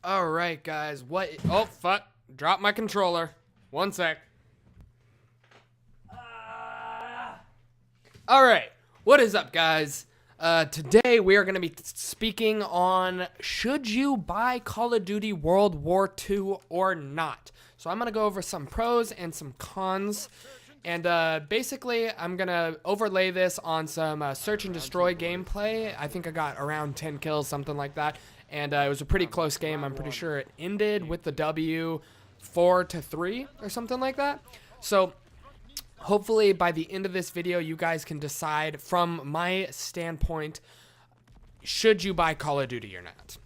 All right, guys. What? Oh, fuck. Drop my controller. One sec. All right. What is up, guys? Today we are going to be speaking on should you buy Call of Duty World War II or not. So I'm going to go over some pros and some cons. And basically, I'm going to overlay this on some search and destroy gameplay. I think I got around 10 kills, something like that. And it was a pretty close game. I'm pretty sure it ended with the W 4-3 or something like that. So hopefully by the end of this video, you guys can decide from my standpoint, should you buy Call of Duty or not?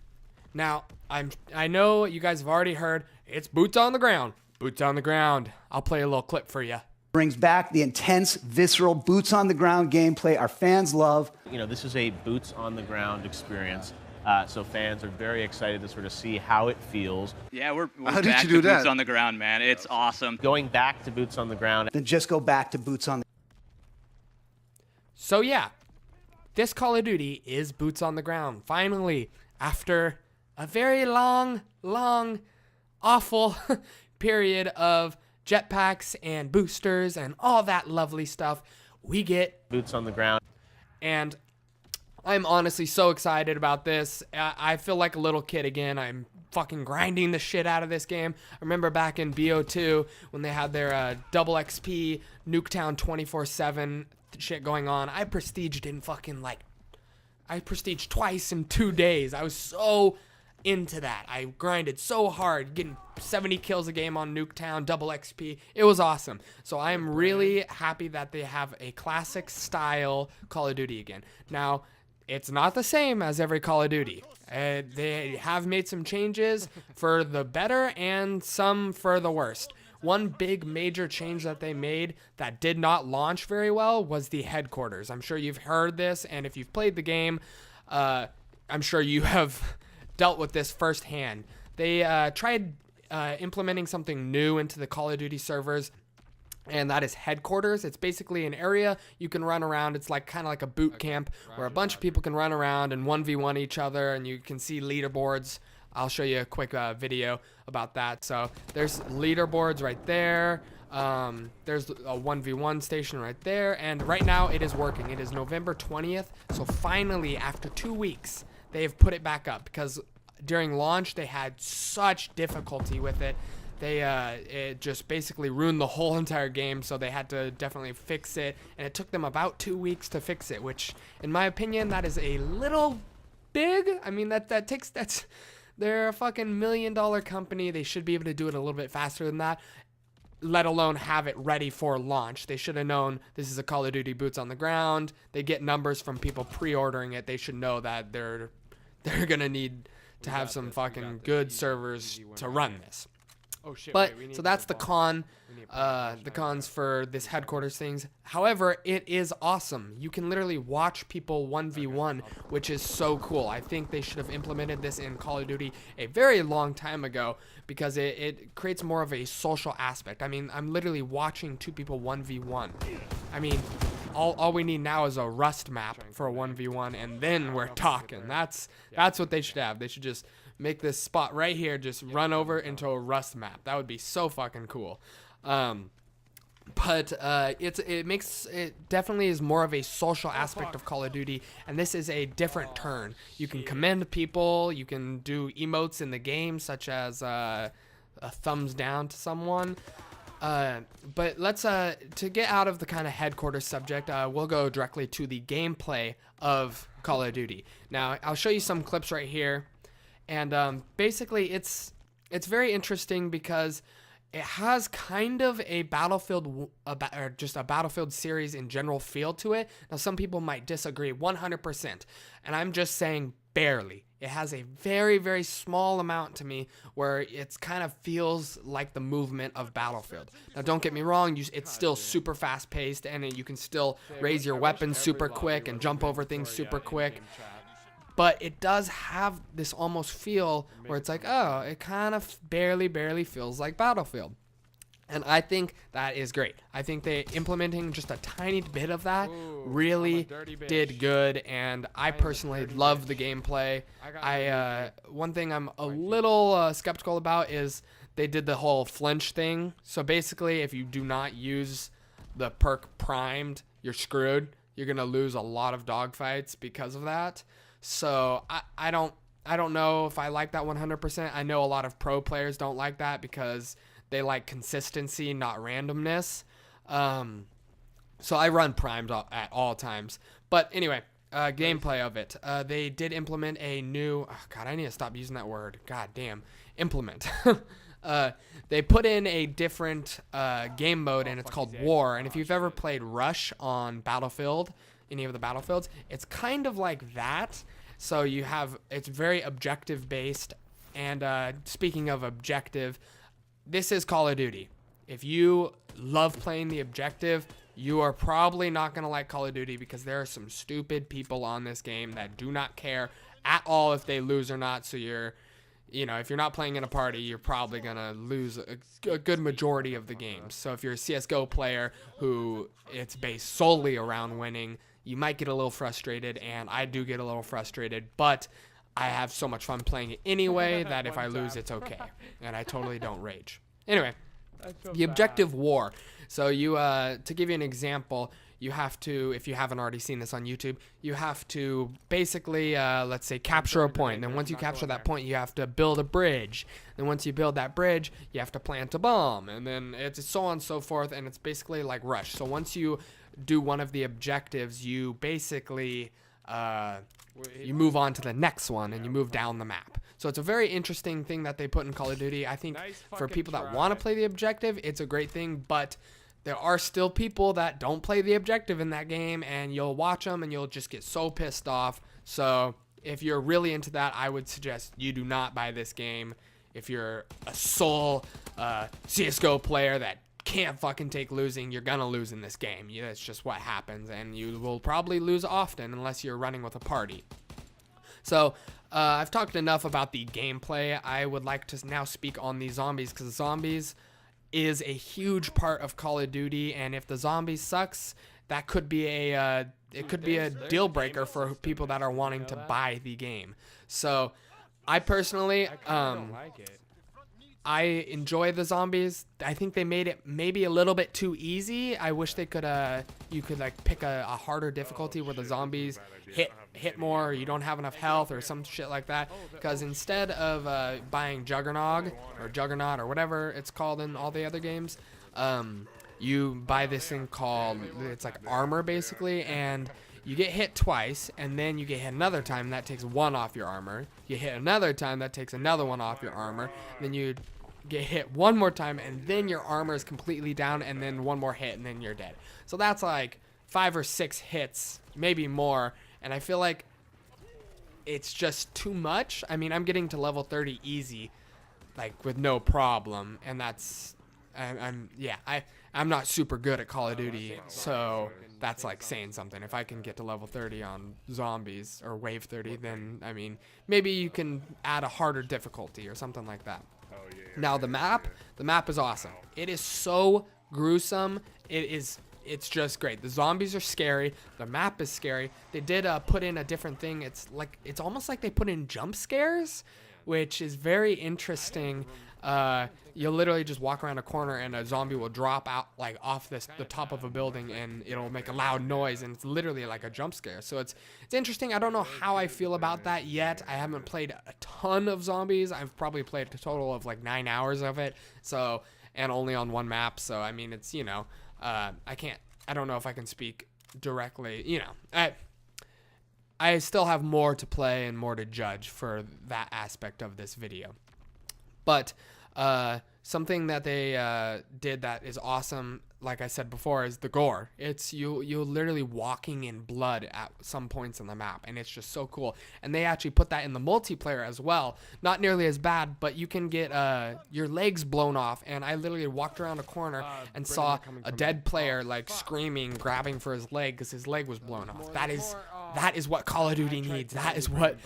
Now, I know you guys have already heard, it's boots on the ground. Boots on the ground. I'll play a little clip for you. Brings back the intense, visceral, boots on the ground gameplay our fans love. You know, this is a boots on the ground experience. So fans are very excited to sort of see how it feels. Yeah, we're How did back you to do that? boots on the ground, man. It's awesome. Going back to boots on the ground. Then just go back to boots on the So yeah, this Call of Duty is boots on the ground. Finally, after a very long, awful period of jetpacks and boosters and all that lovely stuff, we get Boots on the ground. and I'm honestly so excited about this. I feel like a little kid again. I'm fucking grinding the shit out of this game. I remember back in BO2 when they had their double XP Nuketown 24/7 shit going on. I prestiged in fucking I prestiged twice in 2 days. I was so into that. I grinded so hard, getting 70 kills a game on Nuketown, double XP. It was awesome. So I am really happy that they have a classic style Call of Duty again. Now, it's not the same as every Call of Duty. They have made some changes for the better and some for the worst. One big major change that they made that did not launch very well was the headquarters. I'm sure you've heard this, and if you've played the game, I'm sure you have dealt with this firsthand. They tried implementing something new into the Call of Duty servers, and that is headquarters. It's basically an area you can run around. It's like kind of like a boot camp where a bunch of people can run around and 1v1 each other, and you can see leaderboards. I'll show you a quick video about that. So there's leaderboards right there. There's a 1v1 station right there, and right now it is working. It is November 20th, so finally after 2 weeks they have put it back up, because during launch they had such difficulty with it. It just basically ruined the whole entire game, so they had to definitely fix it, and it took them about 2 weeks to fix it, which in my opinion that is a little big. I mean, they're a fucking $1 million company. They should be able to do it a little bit faster than that, let alone have it ready for launch. They should have known this is a Call of Duty boots on the ground. They get numbers from people pre-ordering it. They should know that they're gonna need to have some fucking good servers to run this. Oh shit! But so that's the cons for this headquarters things. However, it is awesome. You can literally watch people 1v1, which is so cool. I think they should have implemented this in Call of Duty a very long time ago, because it creates more of a social aspect. I mean, I'm literally watching two people 1v1. I mean, all we need now is a Rust map for a 1v1, and then we're talking. That's what they should have. They should just make this spot right here just run over into a Rust map. That would be so fucking cool. But it definitely is more of a social aspect of Call of Duty, and this is a different turn. You can commend people, you can do emotes in the game, such as a thumbs down to someone. But let's to get out of the kind of headquarters subject, we'll go directly to the gameplay of Call of Duty. Now, I'll show you some clips right here, and basically it's very interesting because it has kind of a Battlefield, or just a Battlefield series in general feel to it. Now, some people might disagree 100%, and I'm just saying barely. It has a very, very small amount to me where it kind of feels like the movement of Battlefield. Now, don't get me wrong, it's still super fast-paced, and you can still raise your weapons super quick and jump over things super quick. But it does have this almost feel where it's like, oh, it kind of barely feels like Battlefield. And I think that is great. I think they implementing just a tiny bit of that really did good, and I personally love the gameplay. One thing I'm a little skeptical about is they did the whole flinch thing. So basically, if you do not use the perk primed, you're screwed. You're gonna lose a lot of dogfights because of that. So I don't know if I like that 100%. I know a lot of pro players don't like that because they like consistency, not randomness. So I run primed at all times. But anyway, gameplay of it. They did implement a new... Oh God, I need to stop using that word. God damn. Implement. They put in a different game mode, and it's called War. And if you've ever played Rush on Battlefield, any of the Battlefields, it's kind of like that. So you have... It's very objective-based. And speaking of objective... This is Call of Duty. If you love playing the objective, you are probably not going to like Call of Duty because there are some stupid people on this game that do not care at all if they lose or not. So if you're not playing in a party, you're probably going to lose a good majority of the games. So if you're a CSGO player who it's based solely around winning, you might get a little frustrated, and I do get a little frustrated, but I have so much fun playing it anyway that if I lose, it's okay. And I totally don't rage. Anyway, the objective war. So to give you an example, you have to, if you haven't already seen this on YouTube, you have to basically, let's say, capture a point. Then once you capture that point, you have to build a bridge. Then once you build that bridge, you have to plant a bomb. And then it's so on and so forth. And it's basically like Rush. So once you do one of the objectives, you basically... you move on to the next one and you move down the map. So it's a very interesting thing that they put in Call of Duty. I think for people that want to play the objective, it's a great thing, but there are still people that don't play the objective in that game, and you'll watch them and you'll just get so pissed off. So if you're really into that, I would suggest you do not buy this game. If you're a sole CSGO player that can't fucking take losing, you're gonna lose in this game. That's just what happens, and you will probably lose often unless you're running with a party. So I've talked enough about the gameplay. I would like to now speak on the zombies, because zombies is a huge part of Call of Duty, and if the zombies sucks, that could be a deal breaker for people that are wanting to buy the game. So I personally I enjoy the zombies. I think they made it maybe a little bit too easy. I wish they could you could like pick a harder difficulty where the zombies hit more, or you don't have enough health or some shit like that. Because instead of buying Juggernaut or whatever it's called in all the other games, you buy this thing called, it's like armor basically, and you get hit twice, and then you get hit another time, that takes one off your armor. You hit another time, that takes another one off your armor. Then you get hit one more time, and then your armor is completely down, and then one more hit, and then you're dead. So that's like 5 or 6 hits, maybe more, and I feel like it's just too much. I mean, I'm getting to level 30 easy, like with no problem, and that's... I'm not super good at Call of Duty, so that's like saying something. If I can get to level 30 on zombies, or wave 30, then, I mean, maybe you can add a harder difficulty or something like that. Now, the map is awesome. It is so gruesome. It's just great. The zombies are scary. The map is scary. They did put in a different thing. It's almost like they put in jump scares, which is very interesting. You'll literally just walk around a corner and a zombie will drop out like off the top of a building, and it'll make a loud noise, and it's literally like a jump scare. So it's interesting. I don't know how I feel about that yet. I haven't played a ton of zombies. I've probably played a total of like 9 hours of it. So, and only on one map. So I mean, it's, I don't know if I can speak directly. I still have more to play and more to judge for that aspect of this video. But something that they did that is awesome, like I said before, is the gore. It's you're literally walking in blood at some points on the map, and it's just so cool. And they actually put that in the multiplayer as well. Not nearly as bad, but you can get your legs blown off. And I literally walked around a corner and saw a dead player like screaming, grabbing for his leg because his leg was blown off. That is that is what Call of Duty needs. That is what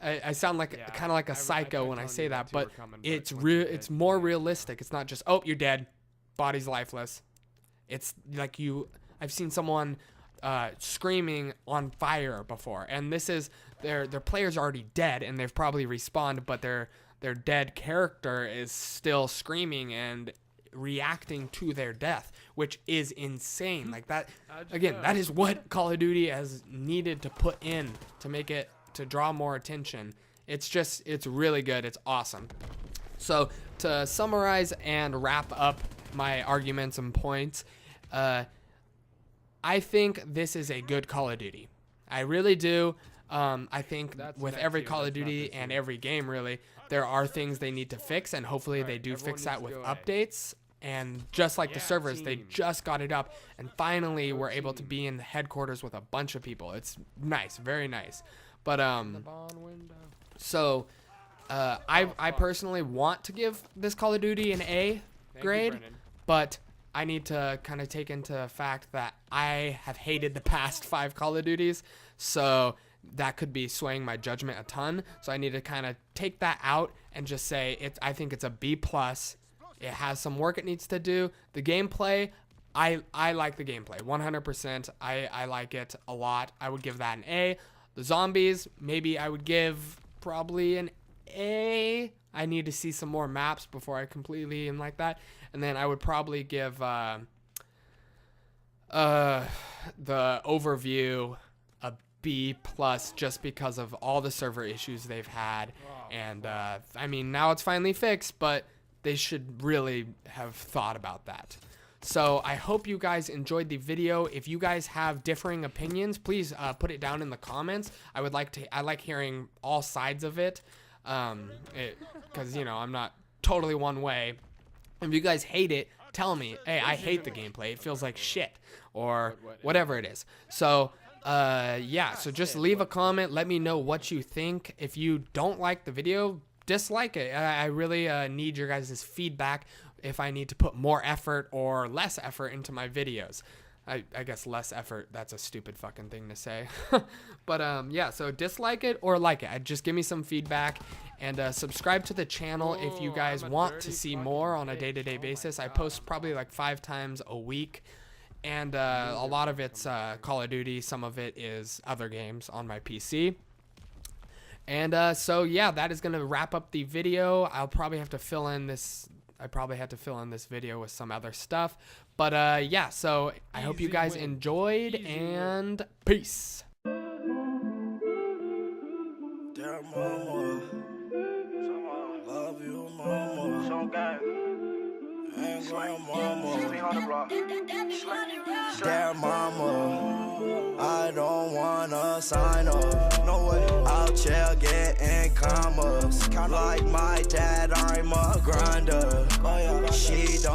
I sound like kind of like a psycho when I say that, but it's more realistic. It's not just, oh, you're dead, body's lifeless. It's like I've seen someone screaming on fire before, and this is their player's already dead and they've probably respawned, but their dead character is still screaming and reacting to their death, which is insane. Like that again, that is what Call of Duty has needed to put in to make it, to draw more attention. It's really good. It's awesome. So to summarize and wrap up my arguments and points, I think this is a good Call of Duty. I really do. I think with every Call of Duty and every game, really, there are things they need to fix, and hopefully they do fix that with updates. And just like the servers, they just got it up, and finally we're able to be in the headquarters with a bunch of people. It's nice, very nice. But so I personally want to give this Call of Duty an A grade, but I need to kind of take into fact that I have hated the past 5 Call of Duties, so that could be swaying my judgment a ton. So I need to kind of take that out and just say I think it's a B+. It has some work it needs to do. The gameplay, I like the gameplay 100%. I like it a lot. I would give that an A. The zombies, maybe I would give probably an A. I need to see some more maps before I completely am like that. And then I would probably give the overview a B+, just because of all the server issues they've had. And I mean, now it's finally fixed, but they should really have thought about that. So I hope you guys enjoyed the video. If you guys have differing opinions, please put it down in the comments. I like hearing all sides of it, because I'm not totally one way. If you guys hate it, tell me, hey, I hate the gameplay. It feels like shit, or whatever it is. So yeah, so just leave a comment. Let me know what you think. If you don't like the video, dislike it. I really need your guys' feedback if I need to put more effort or less effort into my videos. I guess less effort, that's a stupid fucking thing to say. But yeah, so dislike it or like it. Just give me some feedback, and subscribe to the channel if you guys want to see more on a day-to-day basis. I post probably like 5 times a week, and a lot of it's Call of Duty. Some of it is other games on my PC. And so yeah, that is gonna wrap up the video. I'll probably have to fill in this. I probably had to fill in this video with some other stuff. But yeah, so I hope you guys enjoyed, and peace. Dear mama, love you, mama. So good. And grandmama. Dear mama, I don't wanna sign up. No way. Out here getting commas. Like my dad, I'm a grinder. She don't